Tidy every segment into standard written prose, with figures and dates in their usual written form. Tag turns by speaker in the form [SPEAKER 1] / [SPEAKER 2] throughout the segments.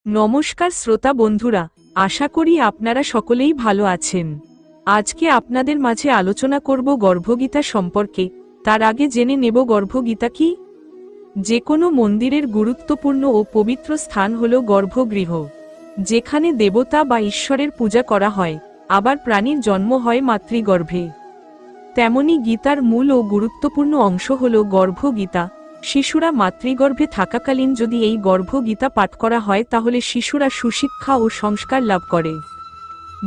[SPEAKER 1] নমস্কার শ্রোতা বন্ধুরা, আশা করি আপনারা সকলেই ভালো আছেন। আজকে আপনাদের মাঝে আলোচনা করব গর্ভগীতা সম্পর্কে। তার আগে জেনে নেব গর্ভগীতা কি। যে কোনো মন্দিরের গুরুত্বপূর্ণ ও পবিত্র স্থান হল গর্ভগৃহ, যেখানে দেবতা বা ঈশ্বরের পূজা করা হয়, আবার প্রাণীর জন্ম হয় মাতৃগর্ভে। তেমনি গীতার মূল ও গুরুত্বপূর্ণ অংশ হল গর্ভগীতা। শিশুরা মাতৃগর্ভে থাকাকালীন যদি এই গর্ভগীতা পাঠ করা হয় তাহলে শিশুরা সুশিক্ষা ও সংস্কার লাভ করে।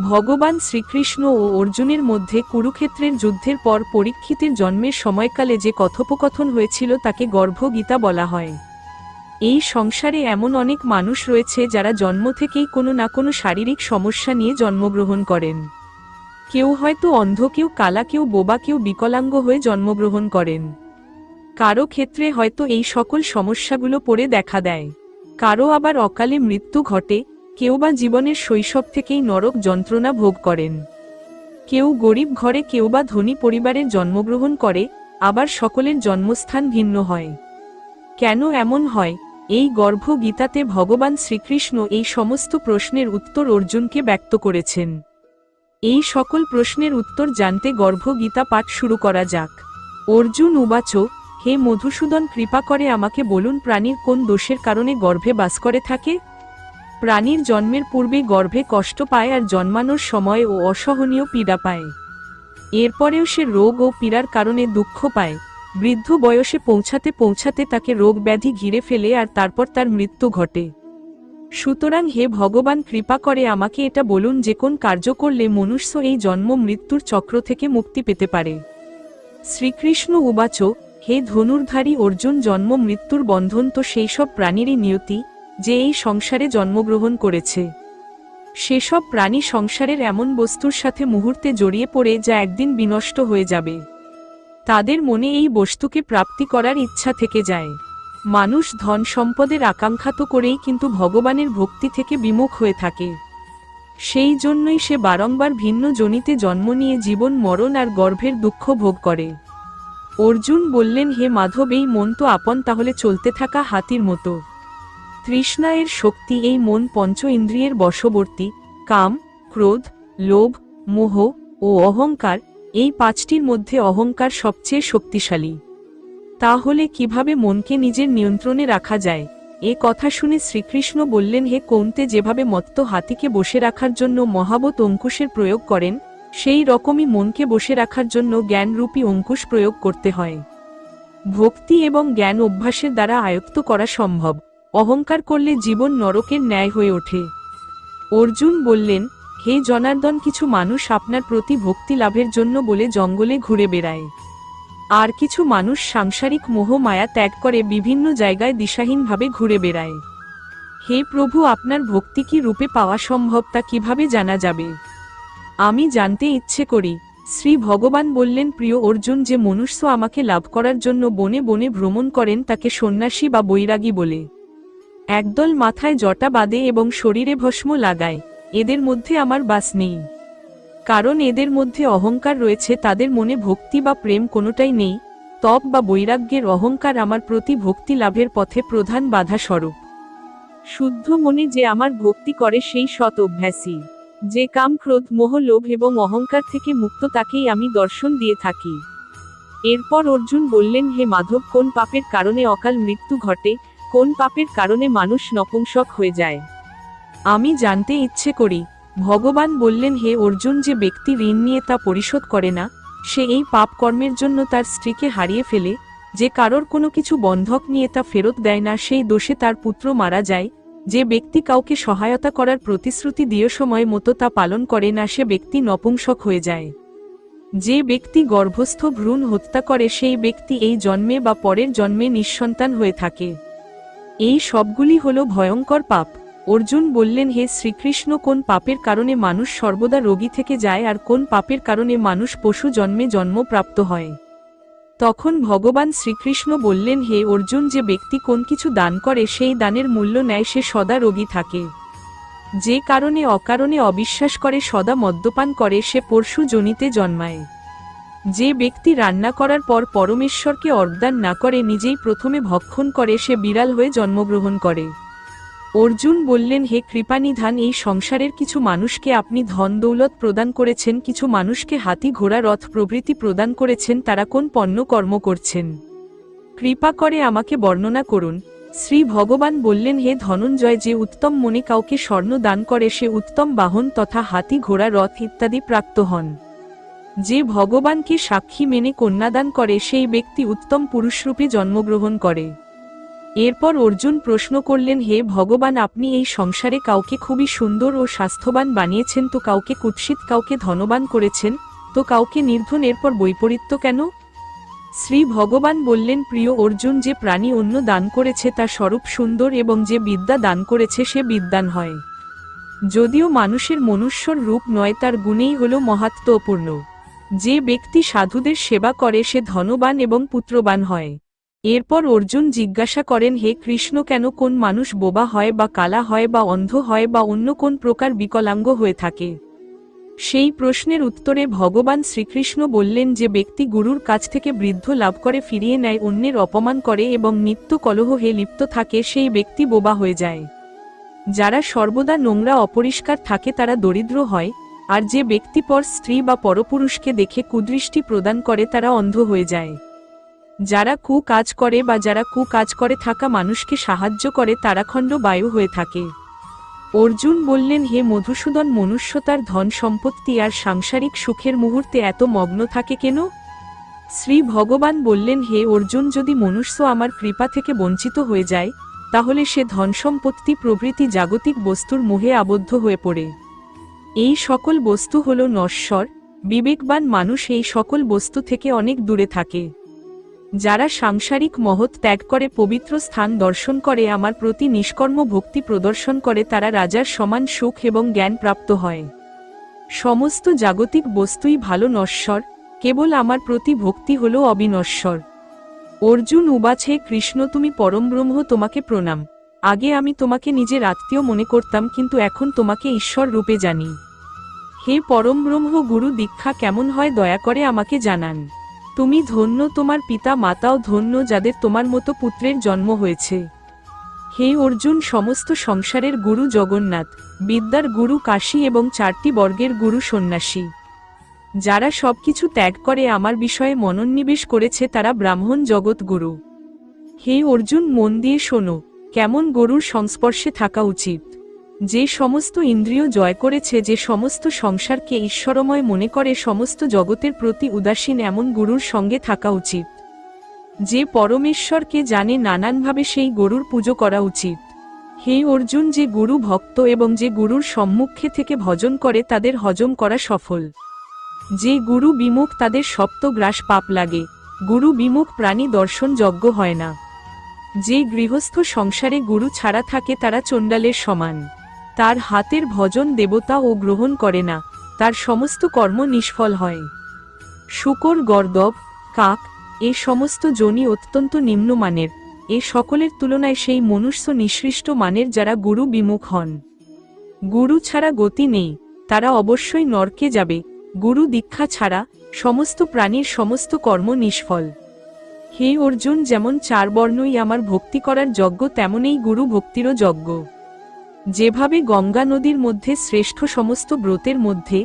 [SPEAKER 1] ভগবান শ্রীকৃষ্ণ ও অর্জুনের মধ্যে কুরুক্ষেত্রের যুদ্ধের পর পরীক্ষিতের জন্মের সময়কালে যে কথোপকথন হয়েছিল তাকে গর্ভগীতা বলা হয়। এই সংসারে এমন অনেক মানুষ রয়েছে যারা জন্ম থেকেই কোনো না কোনো শারীরিক সমস্যা নিয়ে জন্মগ্রহণ করেন। কেউ হয়তো অন্ধ, কেউ কালা, কেউ বোবা, কেউ বিকলাঙ্গ হয়ে জন্মগ্রহণ করেন। কারো ক্ষেত্রে হয়তো এই সকল সমস্যাগুলো পরে দেখা দেয়, কারো আবার অকালে মৃত্যু ঘটে, কেউ বা জীবনের শৈশব থেকেই নরক যন্ত্রণা ভোগ করেন। কেউ গরিব ঘরে, কেউ বা ধনী পরিবারের জন্মগ্রহণ করে, আবার সকলের জন্মস্থান ভিন্ন হয়। কেন এমন হয়? এই গর্ভগীতাতে ভগবান শ্রীকৃষ্ণ এই সমস্ত প্রশ্নের উত্তর অর্জুনকে ব্যক্ত করেছেন। এই সকল প্রশ্নের উত্তর জানতে গর্ভগীতা পাঠ শুরু করা যাক। অর্জুন উবাচ, হে মধুসূদন, কৃপা করে আমাকে বলুন, প্রাণীর কোন দোষের কারণে গর্ভে বাস করে থাকে? প্রাণীর জন্মের পূর্বে গর্ভে কষ্ট পায় আর জন্মানোর সময় ও অসহনীয় পীড়া পায়। এরপরেও সে রোগ ও পীড়ার কারণে দুঃখ পায়। বৃদ্ধ বয়সে পৌঁছাতে পৌঁছাতে তাকে রোগ ব্যাধি ঘিরে ফেলে আর তারপর তার মৃত্যু ঘটে। সুতরাং হে ভগবান, কৃপা করে আমাকে এটা বলুন যে কোন কার্য করলে মনুষ্য এই জন্ম মৃত্যুর চক্র থেকে মুক্তি পেতে পারে। শ্রীকৃষ্ণ উবাচ, হে ধনুর্ধারী অর্জুন, জন্ম মৃত্যুর বন্ধন তো সেই সব প্রাণীরই নিয়তি যে এই সংসারে জন্মগ্রহণ করেছে। সেসব প্রাণী সংসারের এমন বস্তুর সাথে মুহূর্তে জড়িয়ে পড়ে যা একদিন বিনষ্ট হয়ে যাবে। তাদের মনে এই বস্তুকে প্রাপ্তি করার ইচ্ছা থেকে যায়। মানুষ ধন সম্পদের আকাঙ্ক্ষা তো করেই কিন্তু ভগবানের ভক্তি থেকে বিমুখ হয়ে থাকে। সেই জন্যই সে বারংবার ভিন্ন জনিতে জন্ম নিয়ে জীবন মরণ আর গর্ভের দুঃখ ভোগ করে। অর্জুন বললেন, হে মাধব, এই মন তো আপন তাহলে চলতে থাকা হাতির মতো। তৃষ্ণা এর শক্তি, এই মন পঞ্চ ইন্দ্রিয়ের বশবর্তী। কাম, ক্রোধ, লোভ, মোহ ও অহংকার, এই পাঁচটির মধ্যে অহংকার সবচেয়ে শক্তিশালী। তাহলে কিভাবে মনকে নিজের নিয়ন্ত্রণে রাখা যায়? এ কথা শুনে শ্রীকৃষ্ণ বললেন, হে কৌন্তে, যেভাবে মত্ত হাতিকে বসে রাখার জন্য মহাবত অঙ্কুশের প্রয়োগ করেন, সেই রকমই মনকে বসে রাখার জন্য জ্ঞানরূপী অঙ্কুশ প্রয়োগ করতে হয়। ভক্তি এবং জ্ঞান অভ্যাসের দ্বারা আয়ত্ত করা সম্ভব। অহংকার করলে জীবন নরকের ন্যায় হয়ে ওঠে। অর্জুন বললেন, হে জনার্দন, কিছু মানুষ আপনার প্রতি ভক্তি লাভের জন্য বলে জঙ্গলে ঘুরে বেড়ায়, আর কিছু মানুষ সাংসারিক মোহ মায়া ত্যাগ করে বিভিন্ন জায়গায় দিশাহীনভাবে ঘুরে বেড়ায়। হে প্রভু, আপনার ভক্তি কি রূপে পাওয়া সম্ভব, তা কিভাবে জানা যাবে? আমি জানতে ইচ্ছে করি। শ্রী ভগবান বললেন, প্রিয় অর্জুন, যে মনুষ্য আমাকে লাভ করার জন্য বনে বনে ভ্রমণ করেন তাকে সন্ন্যাসী বা বৈরাগী বলে। একদল মাথায় জটা বাঁধে এবং শরীরে ভস্ম লাগায়, এদের মধ্যে আমার বাস নেই। কারণ এদের মধ্যে অহংকার রয়েছে, তাদের মনে ভক্তি বা প্রেম কোনোটাই নেই। তপ বা বৈরাগ্যের অহংকার আমার প্রতি ভক্তি লাভের পথে প্রধান বাধা স্বরূপ। শুদ্ধ মনে যে আমার ভক্তি করে সেই সৎ অভ্যাসী। যে কাম, ক্রোধ, মোহ, লোভ এবং অহংকার থেকে মুক্ত তাকেই আমি দর্শন দিয়ে থাকি। এরপর অর্জুন বললেন, হে মাধব, কোন পাপের কারণে অকাল মৃত্যু ঘটে? কোন পাপের কারণে মানুষ নপুংসক হয়ে যায়? আমি জানতে ইচ্ছে করি। ভগবান বললেন, হে অর্জুন, যে ব্যক্তি ঋণ নিয়ে তা পরিশোধ করে না, সে এই পাপ কর্মের জন্য তার স্ত্রীকে হারিয়ে ফেলে। যে কারোর কোনো কিছু বন্ধক নিয়ে তা ফেরত দেয় না, সেই দোষে তার পুত্র মারা যায়। যে ব্যক্তি কাউকে সহায়তা করার প্রতিশ্রুতি দিয়ে সময় মতো তা পালন করে না, সে ব্যক্তি নপুংসক হয়ে যায়। যে ব্যক্তি গর্ভস্থ ভ্রূণ হত্যা করে, সেই ব্যক্তি এই জন্মে বা পরের জন্মে নিঃসন্তান হয়ে থাকে। এই সবগুলি হলো ভয়ঙ্কর পাপ। অর্জুন বললেন, হে শ্রীকৃষ্ণ, কোন পাপের কারণে মানুষ সর্বদা রোগী থেকে যায় আর কোন পাপের কারণে মানুষ পশু জন্মে জন্মপ্রাপ্ত হয়? তখন ভগবান শ্রীকৃষ্ণ বললেন, হে অর্জুন, যে ব্যক্তি কোন কিছু দান করে সেই দানের মূল্য নেয়, সে সদা রোগী থাকে। যে কারণে অকারণে অবিশ্বাস করে, সদা মদ্যপান করে, সে পরশু যোনিতে জন্মায়। যে ব্যক্তি রান্না করার পর পরমেশ্বরকে অর্ঘদান না করে নিজেই প্রথমে ভক্ষণ করে, সে বিড়াল হয়ে জন্মগ্রহণ করে। অর্জুন বললেন, হে কৃপানিধান, এই সংসারের কিছু মানুষকে আপনি ধন দৌলত প্রদান করেছেন, কিছু মানুষকে হাতি ঘোড়া রথ প্রভৃতি প্রদান করেছেন, তারা কোন পণ্য কর্ম করছেন? কৃপা করে আমাকে বর্ণনা করুন। শ্রী ভগবান বললেন, হে ধনঞ্জয়, যে উত্তম মনে কাউকে স্বর্ণ দান করে সে উত্তম বাহন তথা হাতি ঘোড়া রথ ইত্যাদি প্রাপ্ত হন। যে ভগবানকে সাক্ষী মেনে কন্যাদান করে সেই ব্যক্তি উত্তম পুরুষরূপে জন্মগ্রহণ করে। এরপর অর্জুন প্রশ্ন করলেন, হে ভগবান, আপনি এই সংসারে কাউকে খুবই সুন্দর ও স্বাস্থ্যবান বানিয়েছেন, তো কাউকে কুৎসিত, কাউকে ধনবান করেছেন, তো কাউকে নির্ধন, এরপর বৈপরীত্য কেন? শ্রী ভগবান বললেন, প্রিয় অর্জুন, যে প্রাণী অন্য দান করেছে তার স্বরূপ সুন্দর এবং যে বিদ্যা দান করেছে সে বিদ্বান হয়। যদিও মানুষের মনুষ্যর রূপ নয়, তার গুণেই হল মহাত্ম্যপূর্ণ। যে ব্যক্তি সাধুদের সেবা করে সে ধনবান এবং পুত্রবান হয়। এরপর অর্জুন জিজ্ঞাসা করেন, হে কৃষ্ণ, কেন কোন মানুষ বোবা হয় বা কালা হয় বা অন্ধ হয় বা অন্য কোন প্রকার বিকলাঙ্গ হয়ে থাকে? সেই প্রশ্নের উত্তরে ভগবান শ্রীকৃষ্ণ বললেন, যে ব্যক্তি গুরুর কাছ থেকে বৃদ্ধ লাভ করে ফিরিয়ে নেয়, অন্যের অপমান করে এবং নিত্য কলহে লিপ্ত থাকে, সেই ব্যক্তি বোবা হয়ে যায়। যারা সর্বদা নোংরা অপরিষ্কার থাকে তারা দরিদ্র হয়, আর যে ব্যক্তি পর স্ত্রী বা পরপুরুষকে দেখে কুদৃষ্টি প্রদান করে তারা অন্ধ হয়ে যায়। যারা কাজ করে বা যারা কাজ করে থাকা মানুষকে সাহায্য করে তারা খণ্ড বায়ু হয়ে থাকে। অর্জুন বললেন, হে মধুসূদন, মনুষ্য তার ধন সম্পত্তি আর সাংসারিক সুখের মুহূর্তে এত মগ্ন থাকে কেন? শ্রী ভগবান বললেন, হে অর্জুন, যদি মনুষ্য আমার কৃপা থেকে বঞ্চিত হয়ে যায় তাহলে সে ধন সম্পত্তি প্রভৃতি জাগতিক বস্তুর মোহে আবদ্ধ হয়ে পড়ে। এই সকল বস্তু হল নশ্বর। বিবেকবান মানুষ এই সকল বস্তু থেকে অনেক দূরে থাকে। যারা সাংসারিক মহৎ ত্যাগ করে পবিত্র স্থান দর্শন করে আমার প্রতি নিষ্কর্ম ভক্তি প্রদর্শন করে তারা রাজার সমান সুখ এবং জ্ঞান প্রাপ্ত হয়। সমস্ত জাগতিক বস্তুই ভালো নশ্বর, কেবল আমার প্রতি ভক্তি হল অবিনশ্বর। অর্জুন উবাচ, হে কৃষ্ণ, তুমি পরমব্রহ্ম, তোমাকে প্রণাম। আগে আমি তোমাকে নিজের আত্মীয় মনে করতাম, কিন্তু এখন তোমাকে ঈশ্বর রূপে জানি। হে পরমব্রহ্ম, গুরু দীক্ষা কেমন হয় দয়া করে আমাকে জানান। তুমি ধন্য, তোমার পিতা মাতাও ধন্য যাদের তোমার মতো পুত্রের জন্ম হয়েছে। হে অর্জুন, সমস্ত সংসারের গুরু জগন্নাথ, বিদ্যার গুরু কাশী এবং 4টি বর্গের গুরু সন্ন্যাসী। যারা সবকিছু ত্যাগ করে আমার বিষয়ে মনোনিবেশ করেছে তারা ব্রাহ্মণ জগৎ গুরু। হে অর্জুন, মন দিয়ে শোনো, কেমন গরুর সংস্পর্শে থাকা উচিত। যে সমস্ত ইন্দ্রিয় জয় করেছে, যে সমস্ত সংসারকে ঈশ্বরময় মনে করে, সমস্ত জগতের প্রতি উদাসীন, এমন গুরুর সঙ্গে থাকা উচিত। যে পরমেশ্বরকে জানে নানানভাবে সেই গরুর পুজো করা উচিত। হে অর্জুন, যে গুরু ভক্ত এবং যে গুরুর সম্মুখে থেকে ভজন করে তাদের হজম করা সফল। যে গুরু বিমুখ তাদের সপ্তগ্রাস পাপ লাগে। গুরু বিমুখ প্রাণী দর্শন যোগ্য হয় না। যে গৃহস্থ সংসারে গুরু ছাড়া থাকে তারা চণ্ডালের সমান। তার হাতের ভজন দেবতা ও গ্রহণ করে না, তার সমস্ত কর্ম নিষ্ফল হয়। শূকর, গর্দভ, কাক এ সমস্ত যোনি অত্যন্ত নিম্নমানের। এ সকলের তুলনায় সেই মনুষ্য নিঃসৃষ্ট মানের যারা গুরু বিমুখ হন। গুরু ছাড়া গতি নেই, তারা অবশ্যই নরকে যাবে। গুরু দীক্ষা ছাড়া সমস্ত প্রাণীর সমস্ত কর্ম নিষ্ফল। হে অর্জুন, যেমন 4 বর্ণই আমার ভক্তি করার যজ্ঞ, তেমনই গুরু ভক্তিরও যজ্ঞ। যেভাবে গঙ্গা নদীর মধ্যে শ্রেষ্ঠ সমস্ত ব্রতের মধ্যে,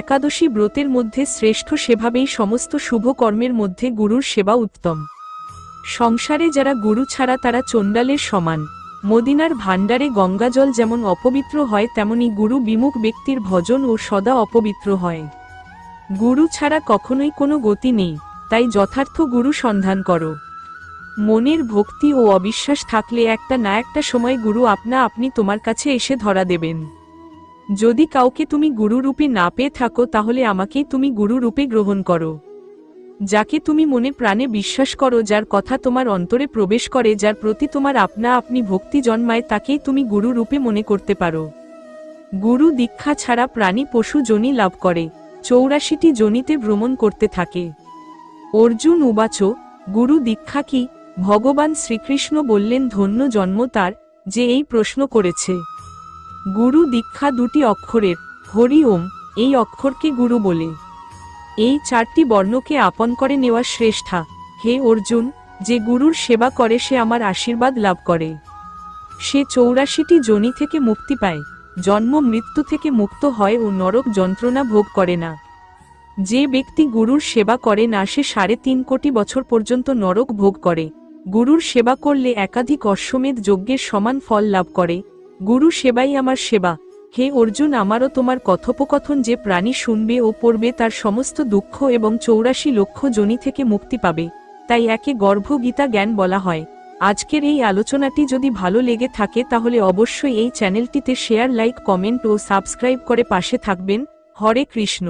[SPEAKER 1] একাদশী ব্রতের মধ্যে শ্রেষ্ঠ, সেভাবেই সমস্ত শুভ কর্মের মধ্যে গুরুর সেবা উত্তম। সংসারে যারা গুরু ছাড়া তারা চণ্ডালের সমান। মদিনার ভাণ্ডারে গঙ্গাজল যেমন অপবিত্র হয়, তেমনি গুরু বিমুখ ব্যক্তির ভজন ও সদা অপবিত্র হয়। গুরু ছাড়া কখনোই কোনো গতি নেই, তাই যথার্থ গুরু সন্ধান করো। মনের ভক্তি ও অবিশ্বাস থাকলে একটা না একটা সময় গুরু আপনা আপনি তোমার কাছে এসে ধরা দেবেন। যদি কাউকে তুমি গুরু রূপে না পেয়ে থাকো তাহলে আমাকেই তুমি গুরু রূপে গ্রহণ করো। যাকে তুমি মনে প্রাণে বিশ্বাস করো, যার কথা তোমার অন্তরে প্রবেশ করে, যার প্রতি তোমার আপনা আপনি ভক্তি জন্মায়, তাকেই তুমি গুরু রূপে মনে করতে পারো। গুরু দীক্ষা ছাড়া প্রাণী পশু যোনি লাভ করে, 84টি যোনিতে ভ্রমণ করতে থাকে। অর্জুন উবাচ, গুরু দীক্ষা কি? ভগবান শ্রীকৃষ্ণ বললেন, ধন্য জন্ম তার যে এই প্রশ্ন করেছে। গুরু দীক্ষা 2টি অক্ষরের, হরি ওম, এই অক্ষরকে গুরু বলে। এই 4টি বর্ণকে আপন করে নেওয়া শ্রেষ্ঠা। হে অর্জুন, যে গুরুর সেবা করে সে আমার আশীর্বাদ লাভ করে। সে 84টি যোনি থেকে মুক্তি পায়, জন্ম মৃত্যু থেকে মুক্ত হয় ও নরক যন্ত্রণা ভোগ করে না। যে ব্যক্তি গুরুর সেবা করে না সে 3.5 কোটি বছর পর্যন্ত নরক ভোগ করে। গুরুর সেবা করলে একাধিক অশ্বমেধ যজ্ঞের সমান ফল লাভ করে। গুরু সেবাই আমার সেবা। হে অর্জুন, আমারও তোমার কথোপকথন যে প্রাণী শুনবে ও পড়বে তার সমস্ত দুঃখ এবং 84 লক্ষ যোনি থেকে মুক্তি পাবে, তাই একে গর্ভগীতা জ্ঞান বলা হয়। আজকের এই আলোচনাটি যদি ভালো লেগে থাকে তাহলে অবশ্যই এই চ্যানেলটিতে শেয়ার, লাইক, কমেন্ট ও সাবস্ক্রাইব করে পাশে থাকবেন। হরে কৃষ্ণ।